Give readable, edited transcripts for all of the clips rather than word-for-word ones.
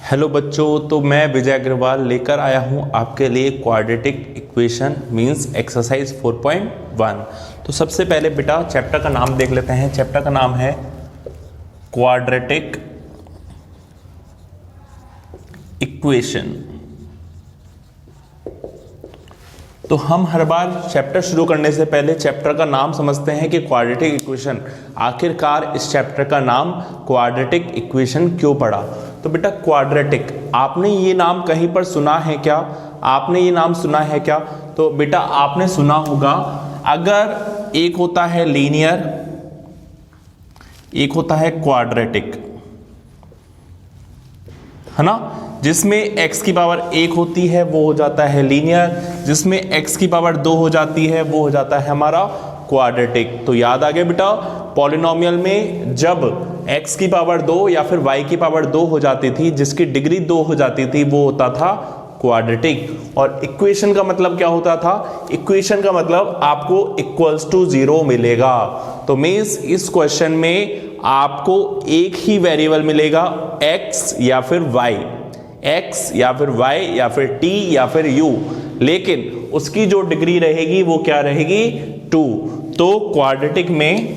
Hello बच्चों, तो मैं विजय अग्रवाल लेकर आया हूं आपके लिए क्वाड्रेटिक इक्वेशन मींस एक्सरसाइज 4.1। तो सबसे पहले बेटा चैप्टर का नाम देख लेते हैं। चैप्टर का नाम है क्वाड्रेटिक इक्वेशन। तो हम हर बार चैप्टर शुरू करने से पहले चैप्टर का नाम समझते हैं कि क्वाड्रेटिक इक्वेशन, आखिरकार इस चैप्टर का नाम क्वाड्रेटिक इक्वेशन क्यों पड़ा। तो बेटा क्वाड्रेटिक, आपने ये नाम कहीं पर सुना है क्या? आपने ये नाम सुना है क्या? तो बेटा आपने सुना होगा, अगर एक होता है लीनियर, एक होता है क्वाड्रेटिक, है ना, जिसमें x की पावर 1 होती है वो हो जाता है लीनियर, जिसमें x की पावर 2 हो जाती है वो हो जाता है हमारा क्वाड्रेटिक। तो याद आ गया बेटा, पॉलिनोमियल में जब x की पावर 2 या फिर y की पावर 2 हो जाती थी, जिसकी डिग्री 2 हो जाती थी, वो होता था क्वाड्रेटिक। और इक्वेशन का मतलब क्या होता था? इक्वेशन का मतलब आपको इक्वल्स टू 0 मिलेगा। तो मींस इस क्वेश्चन में आपको एक ही वेरिएबल मिलेगा, x या फिर y, x या फिर y या फिर t या फिर u, लेकिन उसकी जो डिग्री रहेगी वो क्या रहेगी? 2। तो क्वाड्रेटिक में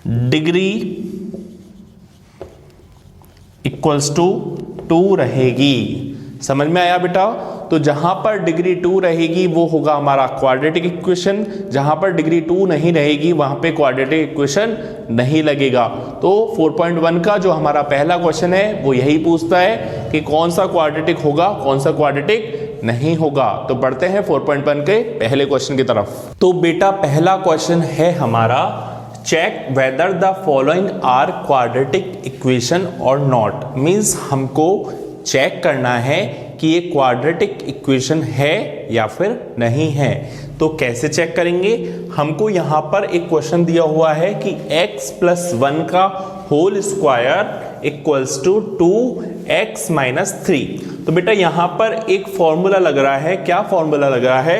डिग्री इक्वल्स टू 2 रहेगी। समझ में आया बेटा? तो जहां पर डिग्री 2 रहेगी वो होगा हमारा क्वाड्रेटिक इक्वेशन, जहां पर डिग्री 2 नहीं रहेगी वहां पे क्वाड्रेटिक इक्वेशन नहीं लगेगा। तो 4.1 का जो हमारा पहला क्वेश्चन है वो यही पूछता है कि कौन सा क्वाड्रेटिक होगा, कौन सा क्वाड्रेटिक नहीं होगा। तो बढ़ते हैं 4.1 के पहले क्वेश्चन की तरफ। तो बेटा पहला क्वेश्चन है हमारा, check whether the following are quadratic equation और नॉट। मीन्स हमको चेक करना है कि ये क्वाड्रेटिक इक्वेशन है या फिर नहीं है। तो कैसे चेक करेंगे? हमको यहां पर एक क्वेश्चन दिया हुआ है कि x + 1 का whole square equals to 2x - 3। तो बेटा यहां पर एक फॉर्मूला लग रहा है। क्या फॉर्मूला लग रहा है?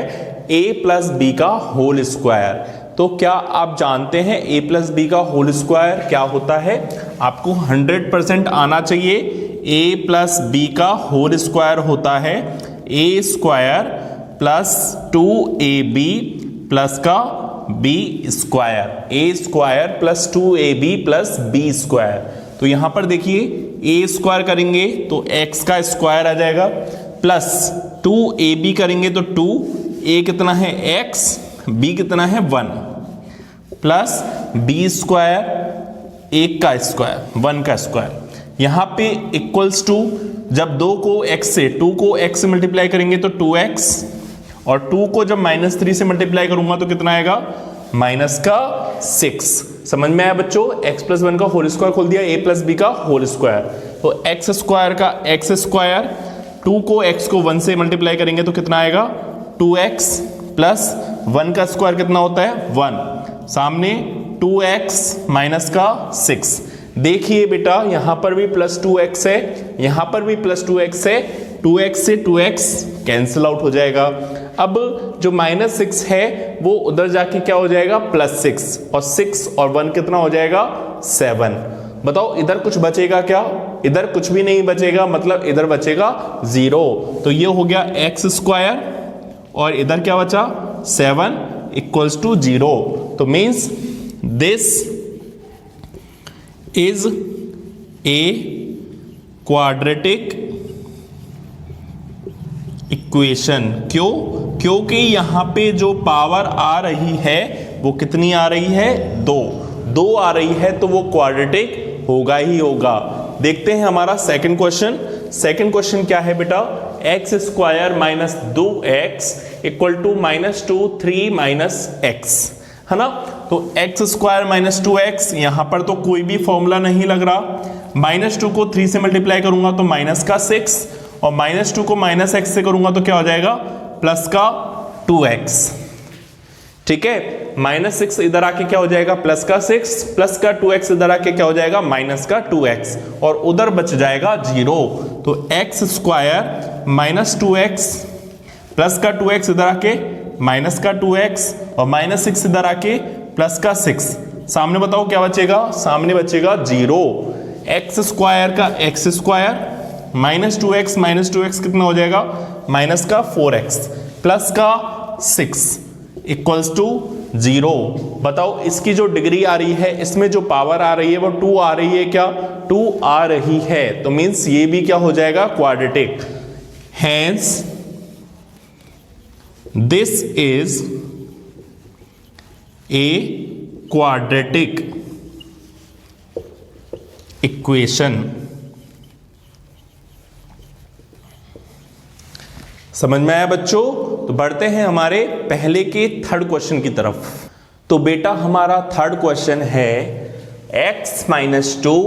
a + b का होल स्क्वायर। तो क्या आप जानते हैं a + b का होल स्क्वायर क्या होता है? आपको 100% आना चाहिए। a + b का होल स्क्वायर होता है a² + 2ab प्लस का b², a² + 2ab + b²। तो यहां पर देखिए a² करेंगे तो x का स्क्वायर आ जाएगा, प्लस 2ab करेंगे तो 2, a कितना है x, b कितना है 1, प्लस b², 1 का स्क्वायर 1 का स्क्वायर। यहां पे इक्वल्स टू, जब 2 को x से 2 को x से मल्टीप्लाई करेंगे तो 2x, और 2 को जब -3 से मल्टीप्लाई करूंगा तो कितना आएगा? -6। समझ में आया बच्चों? x + 1 का होल स्क्वायर खोल दिया, a + b का होल स्क्वायर। तो x² का x², 2 को x को 1 से मल्टीप्लाई करेंगे तो कितना आएगा? 2x प्लस 1 का स्क्वायर कितना होता है? 1, सामने 2x - 6। देखिए बेटा यहां पर भी +2x है, यहां पर भी +2x है, 2x से 2x कैंसिल आउट हो जाएगा। अब जो -6 है वो उधर जाके क्या हो जाएगा? +6, और 6 और 1 कितना हो जाएगा? 7। बताओ इधर कुछ बचेगा क्या? इधर कुछ भी नहीं बचेगा, मतलब इधर बचेगा 0। तो ये हो गया x², और इधर क्या बचा? 7 = 0। तो means this is a quadratic equation. क्यों? क्योंकि यहां पे जो पावर आ रही है वो कितनी आ रही है? 2 आ रही है, तो वो क्वाड्रेटिक होगा ही होगा। देखते हैं हमारा सेकंड क्वेश्चन। सेकंड क्वेश्चन क्या है बेटा? x² - 2x = -2 3 - x, है ना। तो x² - 2x, यहां पर तो कोई भी फॉर्मूला नहीं लग रहा। -2 को 3 से मल्टीप्लाई करूंगा तो -6, और -2 को -x से करूंगा तो क्या हो जाएगा? +2x। ठीक है, -6 इधर आके क्या हो जाएगा? +6, +2x इधर आके क्या हो जाएगा? -2x, और उधर बच जाएगा 0। तो x² - 2x +2x इधर आके -2x, और -6 इधर आके +6, सामने बताओ क्या बचेगा, सामने बचेगा 0। एक्स स्क्वायर का एक्स स्क्वायर माइनस 2x कितना हो जाएगा, माइनस का 4x प्लस का 6 इक्वल्स टू 0। बताओ इसकी जो डिग्री आ रही है, इसमें जो पावर आ रही है वो 2 आ रही है, क्या 2 आ रही है, तो मीन्स ये भी क्या हो जाएगा, quadratic. Hence this is a quadratic equation. समझ में आया बच्चों? तो बढ़ते हैं हमारे पहले के थर्ड क्वेश्चन की तरफ। तो बेटा हमारा थर्ड क्वेश्चन है x माइनस 2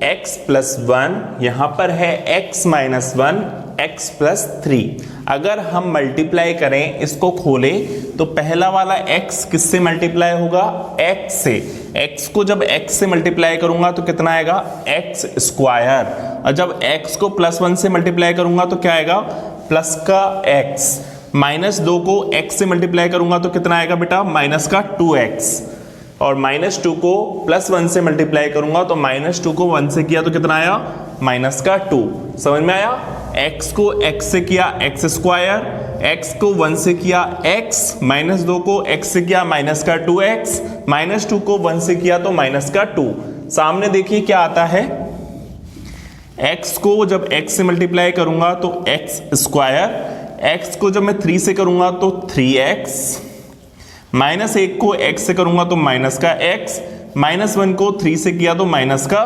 x प्लस 1, यहां पर है x माइनस 1 x प्लस 3। अगर हम मल्टीप्लाई करें, इसको खोलें, तो पहला वाला x किससे मल्टीप्लाई होगा, x से। x को जब x से मल्टीप्लाई करूंगा तो कितना आएगा, x स्क्वायर, और जब x को प्लस 1 से मल्टीप्लाई करूंगा तो क्या आएगा, प्लस का x। माइनस 2 को x से मल्टीप्लाई करूंगा तो कितना आएगा बेटा, माइनस का 2x, और माइनस 2 को प्लस 1 से मल्टीप्लाई करूंगा तो माइनस 2 को 1 से किया तो कितना आया, माइनस का 2। समझ में आया? x को x से किया x स्क्वायर, x को 1 से किया x, माइनस 2 को x से किया माइनस का 2x, माइनस 2 को 1 से किया तो माइनस का 2। सामने देखिए क्या आता है, x को जब x से मल्टीप्लाई करूंगा तो x स्क्वायर, x को जब मैं 3 से करूंगा तो 3x, माइनस 1 को x से करूंगा तो माइनस का x, माइनस 1 को 3 से किया तो माइनस का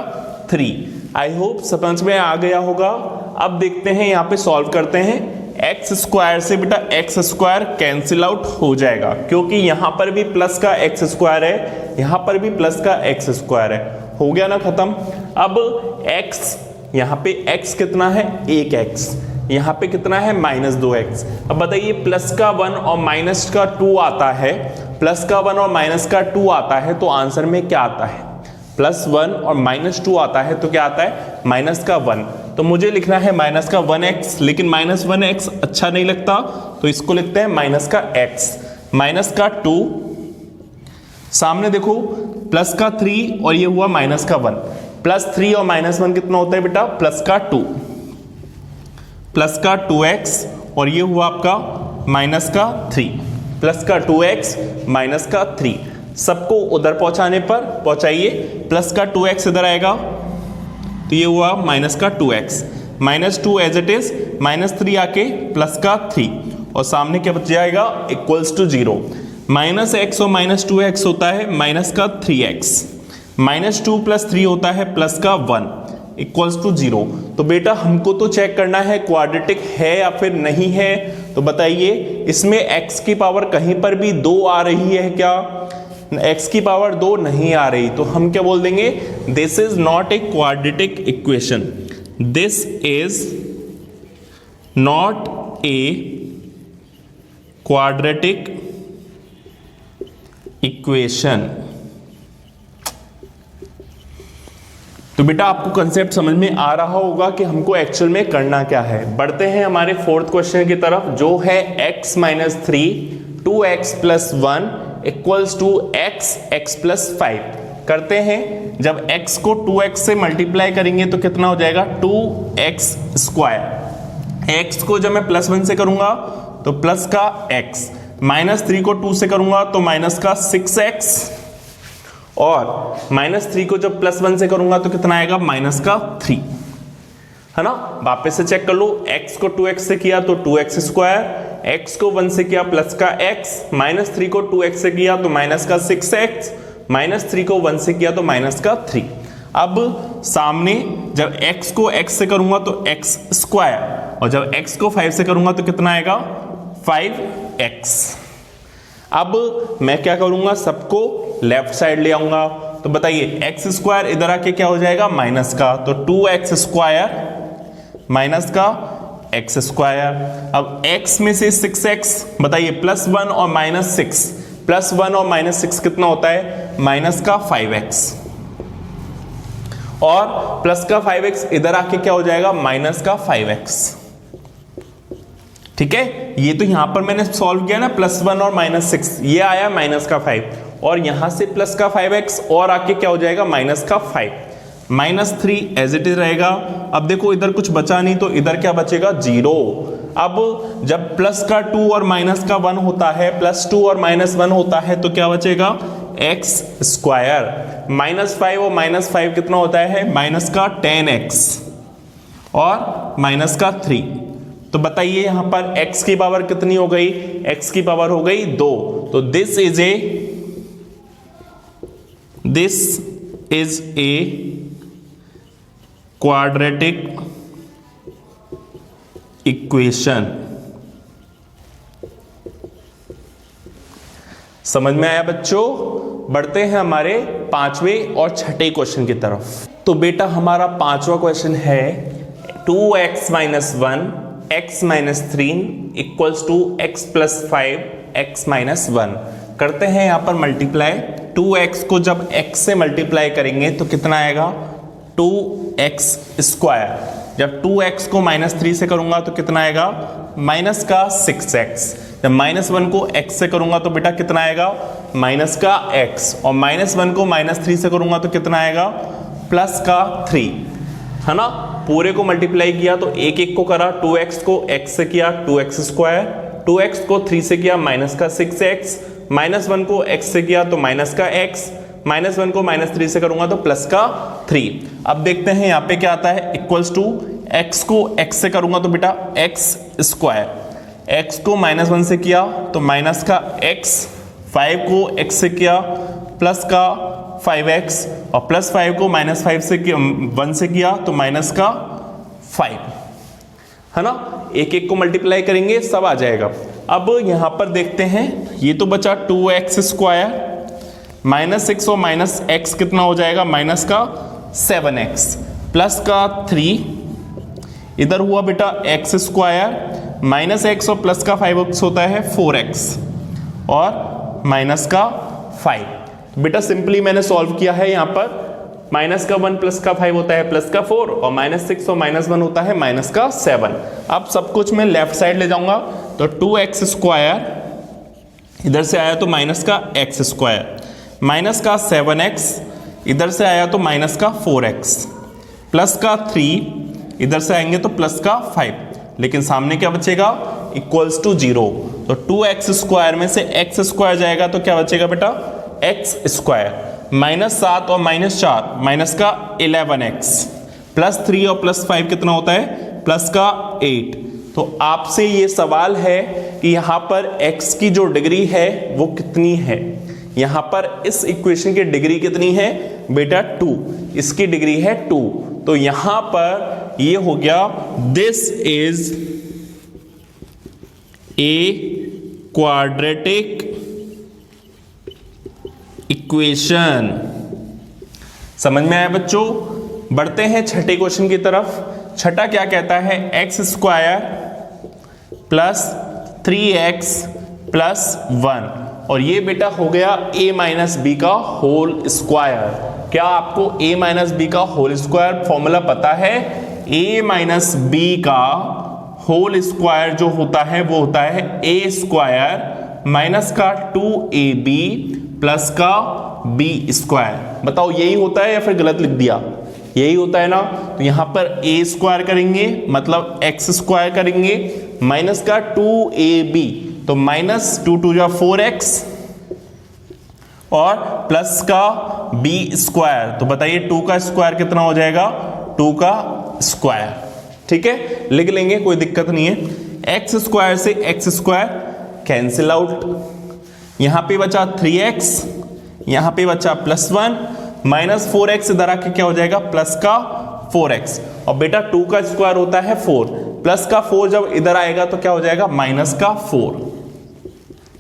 3। आई होप समझ में आ गया होगा। अब देखते हैं यहाँ पे सॉल्व करते हैं। एक्स स्क्वायर से बेटा एक्स स्क्वायर कैंसिल आउट हो जाएगा, क्योंकि यहां पर भी प्लस का एक्स स्क्वायर है, यहां पर भी प्लस का एक्स स्क्वायर है, हो गया ना खत्म। अब x, यहां पे x कितना है, 1x, यहां पे कितना है, माइनस 2x। अब बताइए प्लस का 1 और माइनस का 2 आता है, प्लस का 1 और माइनस का 2 आता है, तो आंसर में क्या आता है, प्लस 1 और माइनस 2 आता है तो क्या आता है, माइनस का 1। तो मुझे लिखना है माइनस का 1x, लेकिन माइनस 1x अच्छा नहीं लगता, तो इसको लिखते हैं माइनस का x, माइनस का 2, सामने देखो प्लस का 3 और ये हुआ माइनस का 1, प्लस 3 और माइनस 1 कितना होता है बेटा, प्लस का 2, प्लस का 2x और ये हुआ आपका माइनस का 3, प्लस का 2x माइनस का 3। सबको उधर पहुंचाने पर पहुंचाइए, प्लस का 2x इधर आएगा तो ये हुआ माइनस का 2x, minus 2 as it is, minus 3 आके प्लस का 3, और सामने क्या बच जाएगा, इक्वल्स टू 0। माइनस x और माइनस 2x होता है माइनस का 3x, माइनस 2 प्लस 3 होता है प्लस का 1, इक्वल्स टू 0। तो बेटा हमको तो चेक करना है क्वाड्रेटिक है या फिर नहीं है। तो बताइए इसमें x की पावर कहीं पर भी 2 आ रही है क्या, x की पावर 2 नहीं आ रही, तो हम क्या बोल देंगे, this is not a quadratic equation, this is not a quadratic equation. तो बेटा आपको कंसेप्ट समझ में आ रहा होगा कि हमको एक्चुअल में करना क्या है। बढ़ते हैं हमारे फोर्थ क्वेश्चन की तरफ, जो है x minus 3 2x plus 1 equals to x plus 5। करते हैं, जब x को 2x से मल्टीप्लाई करेंगे तो कितना हो जाएगा, 2x स्क्वायर। x को जब मैं प्लस 1 से करूंगा तो प्लस का x, माइनस 3 को 2 से करूंगा तो माइनस का 6x, और माइनस 3 को जब प्लस 1 से करूंगा तो कितना आएगा, माइनस का 3, है ना। वापस से चेक कर लो, x को 2x से किया तो 2x स्क्वायर, x को 1 से किया प्लस का x, माइनस 3 को 2x से किया तो माइनस का 6x, माइनस 3 को 1 से किया तो माइनस का 3। अब सामने जब x को x से करूंगा तो x स्क्वायर, और जब x को 5 से करूंगा तो कितना आएगा, 5x। अब मैं क्या करूंगा, सबको लेफ्ट साइड ले आऊंगा, तो बताइए x स्क्वायर इधर आके क्या हो जाएगा, माइनस का, तो 2x स्क्वायर माइनस का x स्क्वायर। अब x में से 6x, बताइए प्लस 1 और माइनस 6, प्लस 1 और माइनस 6 कितना होता है, माइनस का 5x, और प्लस का 5x इधर आके क्या हो जाएगा, माइनस का 5x। ठीक है, ये तो यहां पर मैंने सॉल्व किया ना, प्लस 1 और माइनस 6, ये आया माइनस का 5, और यहां से प्लस का 5x और आके क्या हो जाएगा माइनस का 5, -3 एज इट इज रहेगा। अब देखो इधर कुछ बचा नहीं तो इधर क्या बचेगा 0। अब जब प्लस का 2 और माइनस का 1 होता है, +2 और -1 होता है तो क्या बचेगा x स्क्वायर। -5 और -5 कितना होता है माइनस का 10x और माइनस का 3। तो बताइए यहां पर x की पावर कितनी हो गई, x की पावर हो गई 2। तो this is a quadratic equation. समझ में आया बच्चों? बढ़ते हैं हमारे पांचवें और छठे क्वेश्चन की तरफ। तो बेटा हमारा पांचवा क्वेश्चन है 2x - 1 x - 3 equals to x + 5 x - 1। करते हैं यहां पर मल्टीप्लाई। 2x को जब x से मल्टीप्लाई करेंगे तो कितना आएगा 2x स्क्वायर। जब 2x को -3 से करूंगा तो कितना आएगा माइनस का 6x। जब -1 को x से करूंगा तो बेटा कितना आएगा माइनस का x, और -1 को -3 से करूंगा तो कितना आएगा प्लस का 3, है ना। पूरे को मल्टीप्लाई किया तो एक एक को करा, 2x को x से किया 2x स्क्वायर, 2x को 3 से किया माइनस का 6x, -1 को x से किया तो माइनस का x, -1 को -3 से करूंगा तो प्लस का 3। अब देखते हैं यहाँ पे क्या आता है, इक्वल्स टू x को x से करूंगा तो बेटा x स्क्वायर, x को -1 से किया तो माइनस का x, 5 को x से किया प्लस का 5x, और +5 को -5 से 1 से किया तो माइनस का 5, है ना। एक एक को मल्टीप्लाई करेंगे सब आ जाएगा। अब यहां पर देखते हैं, ये तो बचा 2x स्क्वायर, -6 और -x कितना हो जाएगा माइनस का 7x, प्लस का 3, इधर हुआ बेटा x स्क्वायर, -x और प्लस का 5x होता है 4x, और माइनस का 5। बेटा सिंपली मैंने सॉल्व किया है। यहां पर -1 प्लस का 5 होता है प्लस का 4, और -6 और -1 होता है माइनस का 7। अब सब कुछ मैं लेफ्ट साइड ले जाऊंगा तो 2x स्क्वायर इधर से आया तो माइनस का x स्क्वायर, माइनस का 7x इधर से आया तो माइनस का 4x, प्लस का 3 इधर से आएंगे तो प्लस का 5, लेकिन सामने क्या बचेगा इक्वल्स टू 0। तो 2x स्क्वायर में से x स्क्वायर जाएगा तो क्या बचेगा बेटा x स्क्वायर, -7 और -4 माइनस का 11x, +3 और +5 कितना होता है प्लस का 8। तो आपसे ये सवाल है कि यहां पर x की जो डिग्री है वो कितनी है। यहां पर इस इक्वेशन की डिग्री कितनी है बेटा 2, इसकी डिग्री है 2। तो यहां पर ये हो गया this is a quadratic equation. समझ में आया बच्चों? बढ़ते हैं छठे क्वेश्चन की तरफ। छठा क्या कहता है, x square plus 3x plus 1, और ये बेटा हो गया a माइनस बी का होल स्क्वायर। क्या आपको a माइनस बी का होल स्क्वायर फॉर्मूला पता है? a माइनस बी का होल स्क्वायर जो होता है वो होता है a स्क्वायर माइनस का 2ab प्लस का b स्क्वायर। बताओ यही होता है या फिर गलत लिख दिया? यही होता है ना। तो यहां पर a स्क्वायर करेंगे मतलब x स्क्वायर करेंगे माइनस का 2ab, तो -2 × 2 = 4x और प्लस का b स्क्वायर। तो बताइए 2 का स्क्वायर कितना हो जाएगा 2 का स्क्वायर। ठीक है, लिख लेंगे कोई दिक्कत नहीं है। x स्क्वायर से x स्क्वायर कैंसिल आउट, यहां पे बचा 3x, यहां पे बचा +1, -4x इधर आके क्या हो जाएगा प्लस का 4x, और बेटा 2 का स्क्वायर होता है 4, प्लस का 4 जब इधर आएगा तो क्या हो जाएगा -4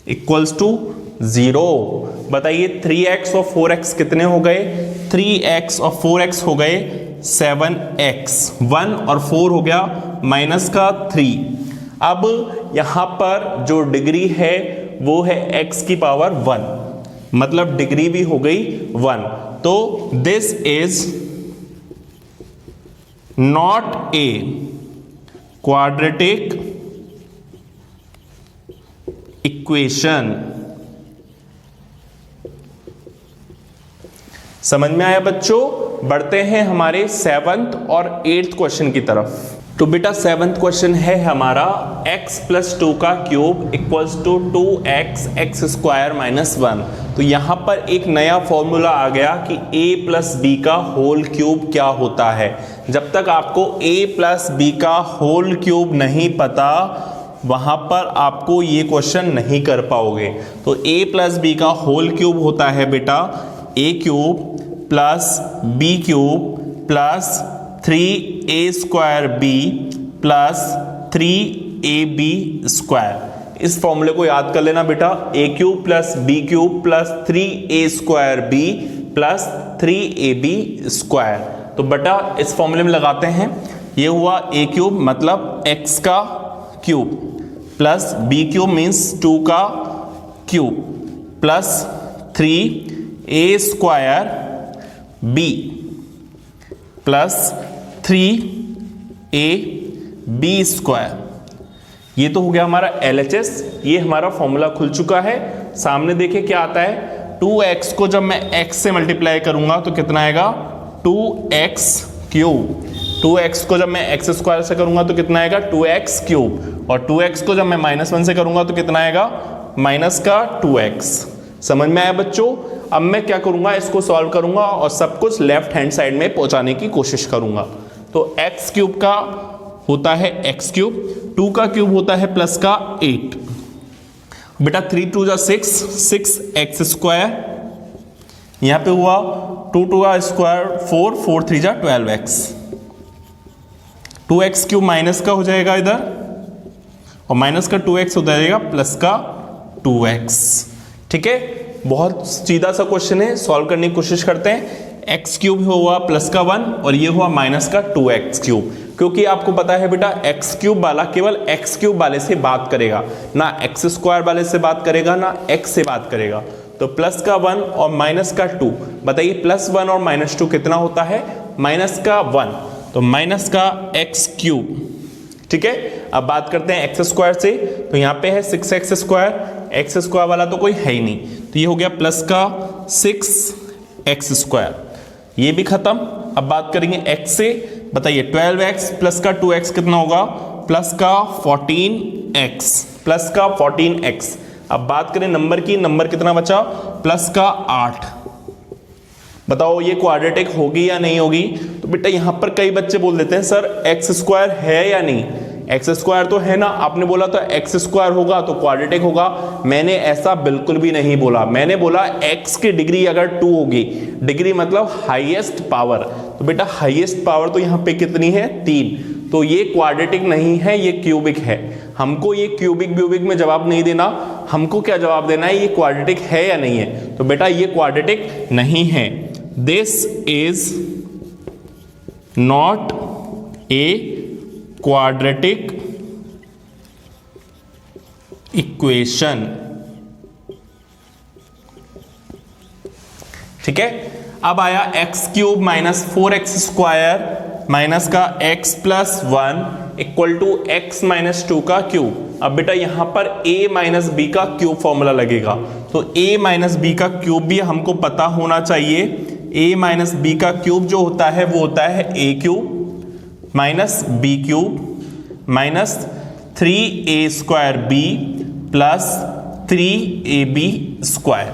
इक्वल्स टू 0। बताइए 3x और 4x कितने हो गए? 3x और 4x हो गए 7x, 1 और 4 हो गया -3। अब यहां पर जो डिग्री है वो है x की पावर 1, मतलब डिग्री भी हो गई 1। तो this is not a quadratic equation. समझ में आया बच्चों? बढ़ते हैं हमारे 7th और 8th क्वेश्चन की तरफ। तो बेटा 7th क्वेश्चन है हमारा x + 2 का cube equals to 2x x square minus 1। तो यहाँ पर एक नया फॉर्मूला आ गया कि a + b का होल क्यूब क्या होता है। जब तक आपको a + b का होल क्यूब नहीं पता वहाँ पर आपको ये क्वेश्चन नहीं कर पाओगे। तो a + b का होल क्यूब होता है बेटा a cube plus b cube plus 3a² b plus 3ab square. इस फॉर्मूले को याद कर लेना बेटा, a cube plus b cube plus 3a² b plus 3ab square. तो बेटा इस फॉर्मूले में लगाते हैं, ये हुआ a क्यूब मतलब x का cube plus b cube means 2 का cube plus 3a² b plus 3ab square. ये तो हो गया हमारा LHS। ये हमारा फॉर्मूला खुल चुका है। सामने देखिए क्या आता है, 2x को जब मैं x से मल्टीप्लाई करूंगा तो कितना आएगा 2x क्यूब। 2x को जब मैं x स्क्वायर से करूंगा तो कितना आएगा 2x क्यूब। और 2x को जब मैं -1 से करूंगा तो कितना आएगा माइनस का 2x। समझ में आया बच्चों? अब मैं क्या करूंगा, इसको सॉल्व करूंगा और सब कुछ लेफ्ट हैंड साइड में पहुंचाने की कोशिश करूंगा। तो x क्यूब का होता है x क्यूब, 2 का क्यूब होता है प्लस का 8। बेटा 3 × 2 = 6, 6x स्क्वायर। यहां पे हुआ 2 × 2 का square 4, 4 × 3 = 12x। 2x cube minus का हो जाएगा इधर और माइनस का 2x हो जाएगा प्लस का 2x। ठीक है, बहुत सीधा सा क्वेश्चन है, सॉल्व करने की कोशिश करते हैं। x क्यूब हुआ प्लस का 1 और ये हुआ माइनस का 2x क्यूब। क्योंकि आपको पता है बेटा x क्यूब वाला केवल x क्यूब वाले से बात करेगा, ना x स्क्वायर वाले से बात करेगा ना x से बात करेगा। तो प्लस का 1 और माइनस का 2, बताइए +1 और -2 कितना होता है? माइनस का 1, तो माइनस का x क्यूब। ठीक है, अब बात करते हैं x स्क्वायर से। तो यहाँ पे है 6x स्क्वायर, x स्क्वायर वाला तो कोई है ही नहीं, तो ये हो गया प्लस का 6x स्क्वायर। ये भी खत्म। अब बात करेंगे x से, बताइए 12x प्लस का 2x कितना होगा? प्लस का 14x, प्लस का 14x। अब बात करें नंबर की, नंबर कितना बचा? प्लस का 8। बताओ ये क्वाड्रेटिक होगी या नहीं होगी? तो बेटा यहां पर कई बच्चे बोल देते हैं सर एक्स स्क्वायर है या नहीं। एक्स स्क्वायर तो है ना, आपने बोला तो एक्स स्क्वायर होगा तो क्वाड्रेटिक होगा। मैंने ऐसा बिल्कुल भी नहीं बोला, मैंने बोला एक्स की डिग्री अगर 2 होगी, डिग्री मतलब हाईएस्ट पावर, तो बेटा हाईएस्ट पावर तो यहाँ पे कितनी है? 3। तो ये क्वाड्रेटिक नहीं है, ये क्यूबिक है। हमको ये क्यूबिक ब्यूबिक में जवाब नहीं देना, हमको क्या जवाब देना है, ये क्वाड्रेटिक है या नहीं है। तो बेटा ये क्वाड्रेटिक नहीं है। This is not a quadratic equation. ठीक है, अब आया x cube minus 4x square minus का x plus 1 equal to x minus 2 का क्यूब। अब बेटा यहां पर a माइनस बी का क्यूब फॉर्मूला लगेगा, तो a माइनस बी का क्यूब भी हमको पता होना चाहिए। a माइनस बी का क्यूब जो होता है वो होता है a cube minus b cube minus 3a² b plus 3ab square.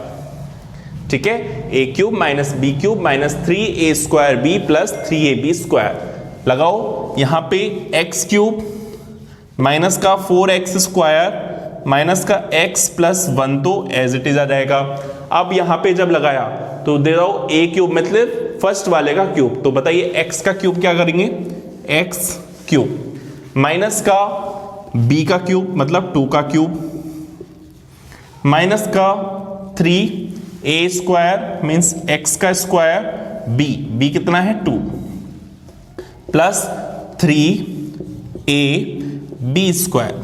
ठीक है, a cube minus b cube minus 3a² b plus 3ab square. लगाओ यहां पे x क्यूब माइनस का 4x स्क्वायर माइनस का x प्लस 1 तो एज इट इज आ जाएगा। अब यहां पे जब लगाया तो दे रहा हूं a क्यूब मतलब फर्स्ट वाले का क्यूब, तो बताइए x का क्यूब क्या करेंगे? x क्यूब माइनस का b का क्यूब मतलब 2 का क्यूब माइनस का 3a² मीन्स x का स्क्वायर b कितना है 2 प्लस 3ab स्क्वायर।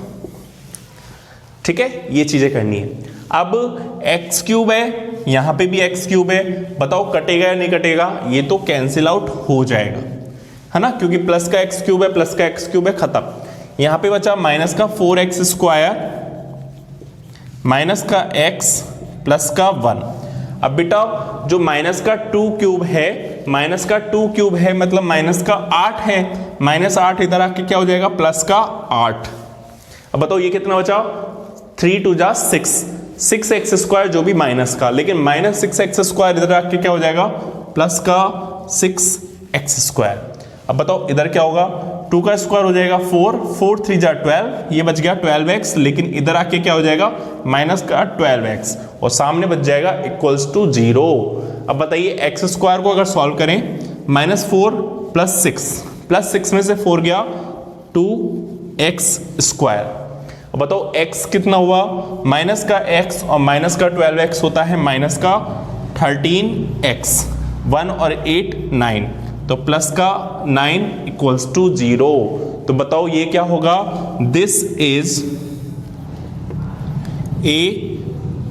ठीक है, ये चीजें करनी है। अब x क्यूब है, यहां पे भी x क्यूब है, बताओ कटेगा या नहीं कटेगा? ये तो कैंसिल आउट हो जाएगा, है ना, क्योंकि प्लस का x क्यूब है प्लस का x क्यूब है, खत्म। यहां पे बचा माइनस का 4x स्क्वायर माइनस का x प्लस का 1। अब बेटा जो माइनस का 2 क्यूब है, माइनस का 2 क्यूब है मतलब माइनस का 8 है, -8 इधर आके क्या हो जाएगा प्लस का 8। अब बताओ ये कितना बचा, 3 2 जा 6x² जो भी माइनस का, लेकिन -6x² इधर आके क्या हो जाएगा प्लस का 6x²। अब बताओ इधर क्या होगा, 2 का स्क्वायर हो जाएगा 4, 4 3 जा 12, ये बच गया 12x, लेकिन इधर आके क्या हो जाएगा माइनस का 12x और सामने बच जाएगा इक्वल्स टू 0। अब बताइए x² को अगर सॉल्व करें, -4 + 6 में से 4 गया 2x²। अब बताओ x कितना हुआ, माइनस का x और माइनस का 12x होता है माइनस का 13x, 1 और 8 9, तो प्लस का 9 इक्वल्स टू 0। तो बताओ ये क्या होगा, this is a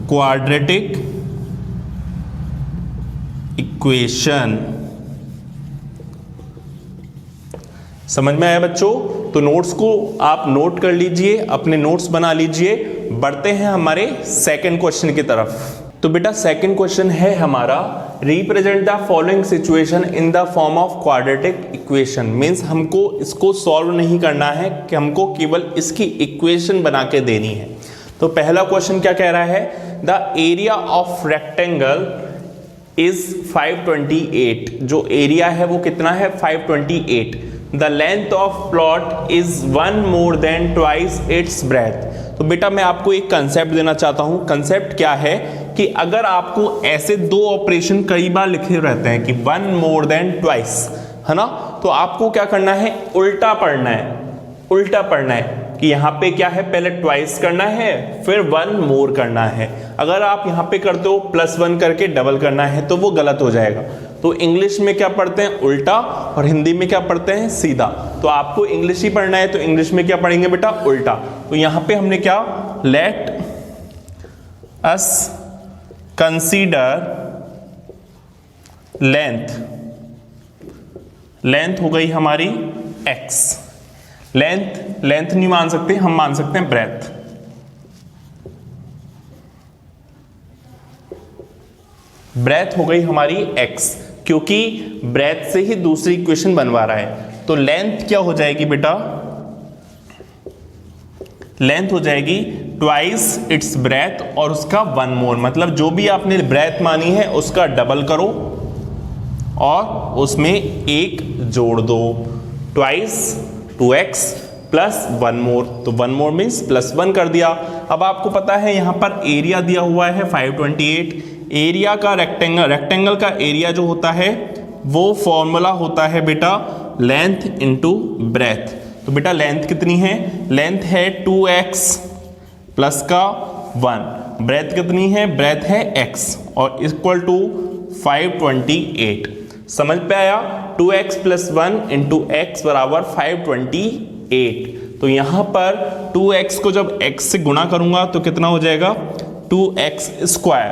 quadratic equation. समझ में आया बच्चों? तो नोट्स को आप नोट कर लीजिए, अपने नोट्स बना लीजिए। बढ़ते हैं हमारे सेकंड क्वेश्चन की तरफ। तो बेटा सेकंड क्वेश्चन है हमारा, represent the following situation in the form of quadratic equation. Means हमको इसको सॉल्व नहीं करना है कि हमको केवल इसकी इक्वेशन बना के देनी है। तो पहला क्वेश्चन क्या कह रहा है, the area of rectangle is 528। जो एरिया है वो कितना है 528। The length of plot is 1 more than twice its breadth। तो बेटा मैं आपको एक कंसेप्ट देना चाहता हूं। कंसेप्ट क्या है कि अगर आपको ऐसे दो ऑपरेशन कई बार लिखे रहते हैं कि 1 more than twice, है ना, तो आपको क्या करना है, उल्टा पढ़ना है। उल्टा पढ़ना है कि यहाँ पे क्या है, पहले ट्वाइस करना है फिर 1 more करना है। अगर आप यहाँ पे करते हो +1 करके डबल करना है तो वो गलत हो जाएगा। तो इंग्लिश में क्या पढ़ते हैं, उल्टा, और हिंदी में क्या पढ़ते हैं, सीधा। तो आपको इंग्लिश ही पढ़ना है तो इंग्लिश में क्या पढ़ेंगे बेटा, उल्टा। तो यहाँ पे हमने क्या, let us consider length. Length हो गई हमारी x। लेंथ नहीं मान सकते, हम मान सकते हैं ब्रेथ। ब्रेथ हो गई हमारी x, क्योंकि ब्रेथ से ही दूसरी इक्वेशन बनवा रहा है। तो लेंथ क्या हो जाएगी बेटा, लेंथ हो जाएगी ट्वाइस इट्स ब्रेथ और उसका 1 more। मतलब जो भी आपने ब्रेथ मानी है उसका डबल करो और उसमें 1 जोड़ दो। ट्वाइस 2x प्लस 1 more, तो 1 more मीन्स +1 कर दिया। अब आपको पता है यहां पर एरिया दिया हुआ है 528। एरिया का रेक्टेंगल का एरिया जो होता है वो फॉर्मूला होता है बेटा लेंथ इनटू ब्रेथ। तो बेटा लेंथ कितनी है, लेंथ है 2x प्लस का 1, ब्रेथ कितनी है, ब्रेथ है x और इक्वल टू 528। समझ पे आया, 2x प्लस 1 इंटू x बराबर 528। तो यहां पर 2x को जब x से गुणा करूंगा तो कितना हो जाएगा 2x²।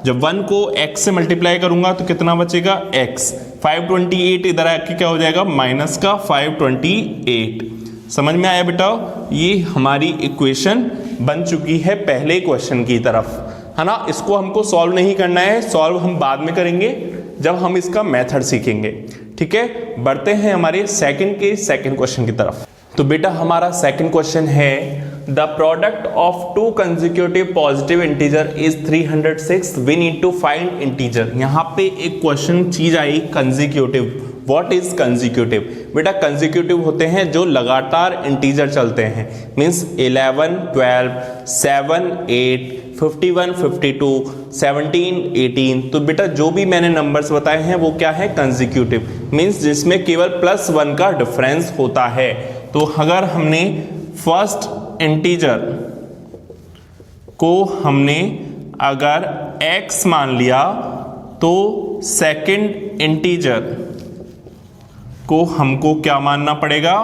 जब 1 को x से मल्टीप्लाई करूंगा तो कितना बचेगा x। 528 इधर आके क्या हो जाएगा माइनस का 528। समझ में आया बेटा? ये हमारी इक्वेशन बन चुकी है पहले क्वेश्चन की तरफ, है ना। इसको हमको सॉल्व नहीं करना है, सॉल्व हम बाद में करेंगे जब हम इसका मेथड सीखेंगे। ठीक है, बढ़ते हैं हमारे सेकंड क्वेश्चन की तरफ। तो बेटा हमारा सेकंड क्वेश्चन है, the product of 2 consecutive positive integer is 306, we need to find integer. यहाँ पे एक क्वेश्चन चीज आई कंसेक्यूटिव। What is consecutive? बेटा कंसेक्यूटिव होते हैं जो लगातार इंटीजर चलते हैं, मीन्स 11 12 7 8 51 52 17 18। तो बेटा जो भी मैंने नंबर्स बताए हैं वो क्या है, कंसेक्यूटिव, मीन्स जिसमें केवल +1 का डिफरेंस होता है। तो अगर हमने फर्स्ट इंटीजर को हमने अगर x मान लिया तो सेकंड इंटीजर को हमको क्या मानना पड़ेगा,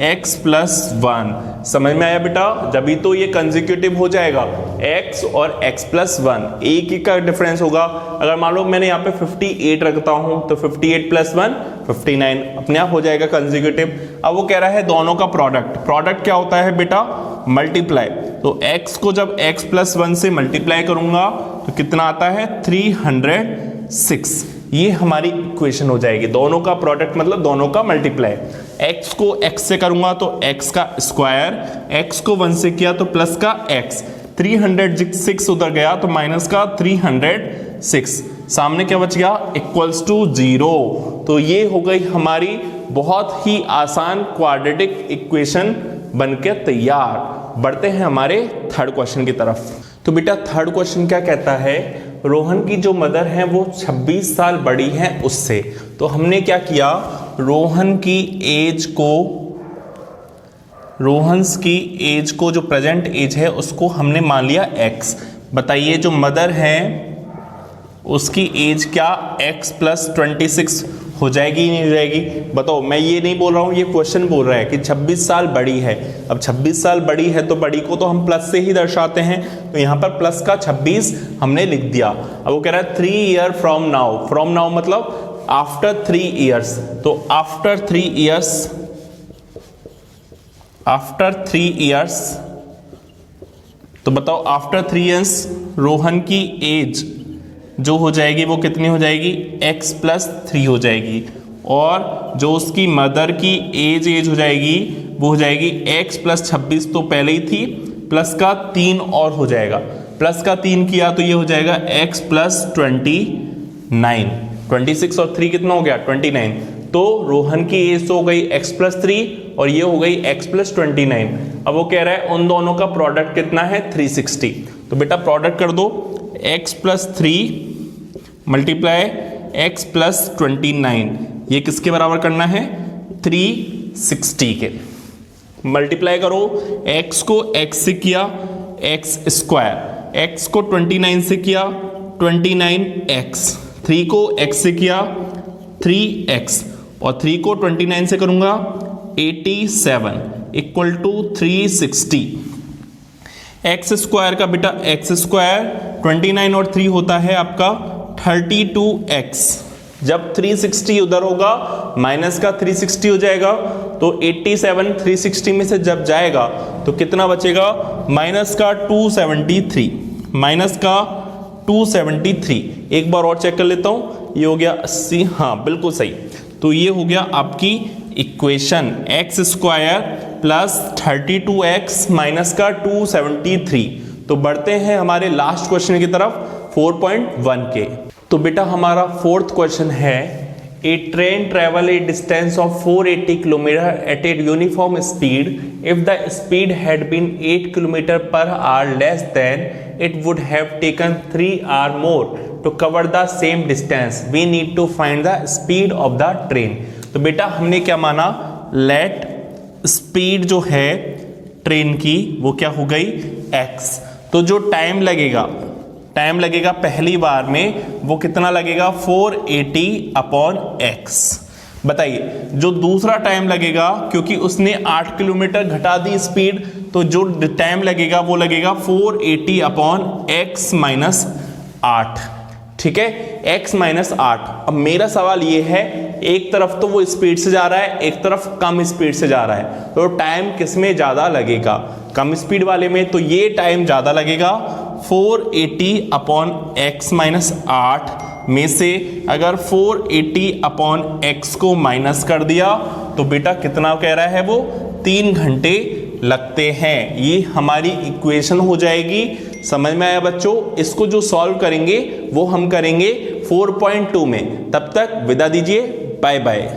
x प्लस 1। समझ में आया बेटा? जब भी तो ये कंसेक्यूटिव हो जाएगा, x और x प्लस 1 एक ही का डिफरेंस होगा। अगर मान लो मैंने यहाँ पे 58 रखता हूं तो 58 प्लस 1 59 अपने आप हो जाएगा कंसेक्यूटिव। अब वो कह रहा है दोनों का प्रोडक्ट क्या होता है बेटा, मल्टीप्लाई। तो x को जब x प्लस 1 से मल्टीप्लाई करूंगा तो कितना आता है 306। ये हमारी इक्वेशन हो जाएगी, दोनों का प्रोडक्ट मतलब दोनों का मल्टीप्लाई। x को x से करूंगा तो x का स्क्वायर, x को 1 से किया तो प्लस का x, 306 उधर गया तो माइनस का 306, सामने क्या बच गया इक्वल्स टू 0। तो ये हो गई हमारी बहुत ही आसान क्वाड्रेटिक इक्वेशन बनके तैयार। बढ़ते हैं हमारे थर्ड क्वेश्चन की तरफ। तो बेटा थर्ड क्वेश्चन क्या कहता है, रोहन की जो मदर है वो 26 साल बड़ी है उससे। तो हमने क्या किया, रोहन की एज को जो प्रेजेंट एज है उसको हमने मान लिया x। बताइए जो मदर है उसकी एज क्या x प्लस 26 हो जाएगी नहीं हो जाएगी? बताओ, मैं ये नहीं बोल रहा हूँ, ये क्वेश्चन बोल रहा है कि 26 साल बड़ी है। अब 26 साल बड़ी है तो बड़ी को तो हम प्लस से ही दर्शाते हैं, तो यहाँ पर प्लस का 26 हमने लिख दिया। अब वो कह रहा है 3 year from now, from now मतलब आफ्टर 3 ईयर्स। तो आफ्टर 3 ईयर्स तो बताओ आफ्टर 3 ईयर्स रोहन की एज जो हो जाएगी वो कितनी हो जाएगी x प्लस 3 हो जाएगी, और जो उसकी मदर की एज हो जाएगी वो हो जाएगी x प्लस 26 तो पहले ही थी, प्लस का 3 और हो जाएगा, प्लस का 3 किया तो ये हो जाएगा x प्लस 29, 26 और 3 कितना हो गया 29। तो रोहन की एज तो हो गई x प्लस 3 और ये हो गई x प्लस 29। अब वो कह रहा है उन दोनों का प्रोडक्ट कितना है 360। तो बेटा प्रोडक्ट कर दो, x plus 3 multiply x plus 29, ये किसके बराबर करना है 360 के। मल्टीप्लाई करो, x को x से किया x स्क्वायर, x को 29 से किया 29x, 3 को x से किया 3x और 3 को 29 से करूंगा 87 इक्वल टू 360। एक्स स्क्वायर का बेटा एक्स स्क्वायर 29 और 3 होता है आपका 32x। जब 360 उधर होगा माइनस का 360 हो जाएगा, तो 87 360 में से जब जाएगा तो कितना बचेगा माइनस का 273, माइनस का 273। एक बार और चेक कर लेता हूं, ये हो गया 80, हाँ बिल्कुल सही। तो ये हो गया आपकी equation x square plus 32x minus का 273। तो बढ़ते हैं हमारे लास्ट क्वेश्चन की तरफ 4.1 के। तो बेटा हमारा फोर्थ क्वेश्चन है, a train travel a distance of 480 kilometre at a uniform speed if the speed had been 8 kilometre per hour less than it would have taken 3 hour more to cover the same distance, we need to find the speed of the train. तो बेटा हमने क्या माना, let speed जो है train की वो क्या हो गई x। तो जो टाइम लगेगा पहली बार में वो कितना लगेगा 480 अपॉन x। बताइए जो दूसरा टाइम लगेगा, क्योंकि उसने 8 किलोमीटर घटा दी स्पीड, तो जो टाइम लगेगा वो लगेगा 480 अपॉन x माइनस 8। ठीक है, x माइनस 8। अब मेरा सवाल ये है, एक तरफ तो वो स्पीड से जा रहा है, एक तरफ कम स्पीड से जा रहा है, तो टाइम किस में ज़्यादा लगेगा, कम स्पीड वाले में। तो ये टाइम ज़्यादा लगेगा 480 अपॉन x माइनस 8 में से अगर 480 अपॉन x को माइनस कर दिया तो बेटा कितना कह रहा है वो 3 घंटे लगते हैं। ये हमारी इक्वेशन हो जाएगी। समझ में आया बच्चों? इसको जो सॉल्व करेंगे वो हम करेंगे 4.2 में। तब तक विदा दीजिए, बाय बाय।